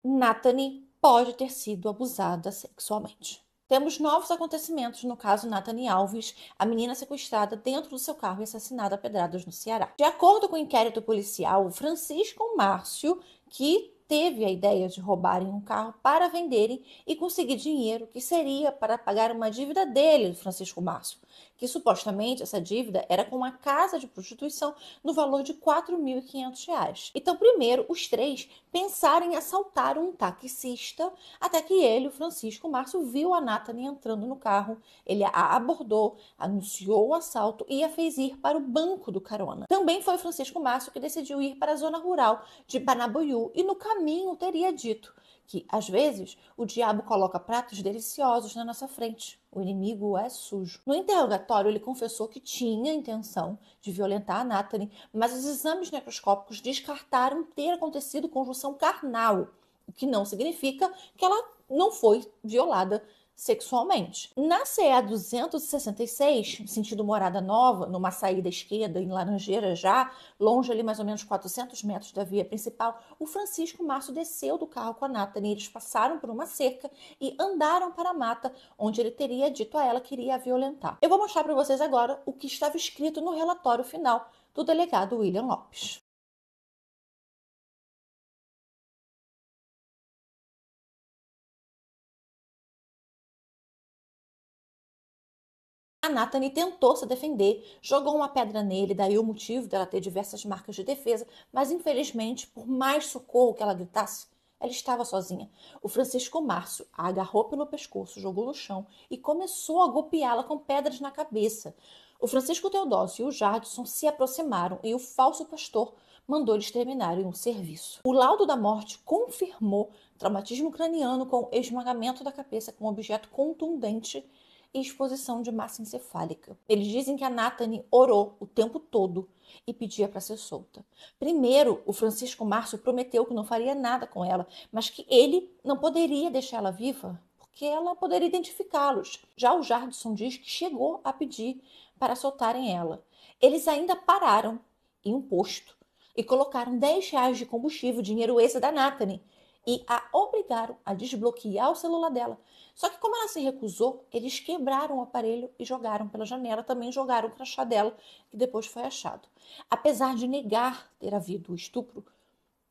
Nathanie pode ter sido abusada sexualmente. Temos novos acontecimentos no caso Nathanie Alves, a menina sequestrada dentro do seu carro e assassinada a pedradas no Ceará. De acordo com o inquérito policial, Francisco Márcio, que teve a ideia de roubarem um carro para venderem e conseguir dinheiro que seria para pagar uma dívida dele, Francisco Márcio, que supostamente essa dívida era com uma casa de prostituição no valor de R$ 4.500. Então, primeiro, os três pensaram em assaltar um taxista, até que ele, o Francisco Márcio, viu a Nathanie entrando no carro, ele a abordou, anunciou o assalto e a fez ir para o banco do carona. Também foi o Francisco Márcio que decidiu ir para a zona rural de Banabuiú e no caminho teria dito que, às vezes, o diabo coloca pratos deliciosos na nossa frente. O inimigo é sujo. No interrogatório, ele confessou que tinha intenção de violentar a Nathanie, mas os exames necroscópicos descartaram ter acontecido conjunção carnal, o que não significa que ela não foi violada sexualmente. Na CE 266, sentido Morada Nova, numa saída esquerda em Laranjeira já, longe ali mais ou menos 400 metros da via principal, o Francisco Márcio desceu do carro com a Nathanie, eles passaram por uma cerca e andaram para a mata, onde ele teria dito a ela que iria a violentar. Eu vou mostrar para vocês agora o que estava escrito no relatório final do delegado William Lopes. A Nathanie tentou se defender, jogou uma pedra nele, daí o motivo dela ter diversas marcas de defesa, mas infelizmente, por mais socorro que ela gritasse, ela estava sozinha. O Francisco Márcio a agarrou pelo pescoço, jogou no chão e começou a golpeá-la com pedras na cabeça. O Francisco Teodósio e o Jardson se aproximaram e o falso pastor mandou eles terminarem o serviço. O laudo da morte confirmou traumatismo craniano com esmagamento da cabeça com um objeto contundente e exposição de massa encefálica. Eles dizem que a Nathanie orou o tempo todo e pedia para ser solta. Primeiro, o Francisco Márcio prometeu que não faria nada com ela, mas que ele não poderia deixar ela viva, porque ela poderia identificá-los. Já o Jardson diz que chegou a pedir para soltarem ela. Eles ainda pararam em um posto e colocaram R$ 10 de combustível, dinheiro esse da Nathanie, e a obrigaram a desbloquear o celular dela. Só que como ela se recusou, eles quebraram o aparelho e jogaram pela janela, também jogaram o crachá dela, que depois foi achado. Apesar de negar ter havido o estupro,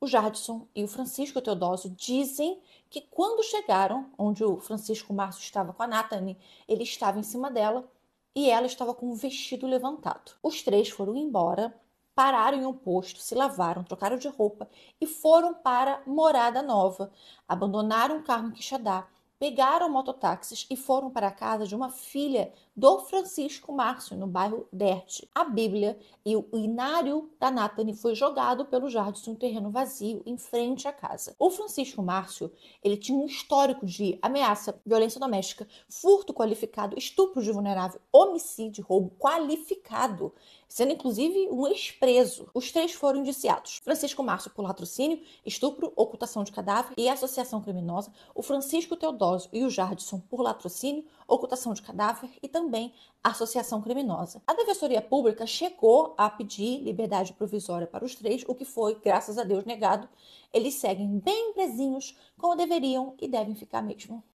o Jardson e o Francisco Teodósio dizem que quando chegaram, onde o Francisco Márcio estava com a Nathanie, ele estava em cima dela e ela estava com o vestido levantado. Os três foram embora, pararam em um posto, se lavaram, trocaram de roupa e foram para Morada Nova. Abandonaram o carro em Quixadá, pegaram mototáxis e foram para a casa de uma filha do Francisco Márcio, no bairro Derte. A Bíblia e o inário da Nathanie foi jogado pelo Jardson em um terreno vazio, em frente à casa. O Francisco Márcio, ele tinha um histórico de ameaça, violência doméstica, furto qualificado, estupro de vulnerável, homicídio, roubo qualificado, sendo inclusive um ex-preso. Os três foram indiciados. Francisco Márcio por latrocínio, estupro, ocultação de cadáver e associação criminosa. O Francisco Teodósio e o Jardson por latrocínio, ocultação de cadáver e também associação criminosa. A Defensoria Pública chegou a pedir liberdade provisória para os três, o que foi, graças a Deus, negado. Eles seguem bem presinhos, como deveriam e devem ficar mesmo.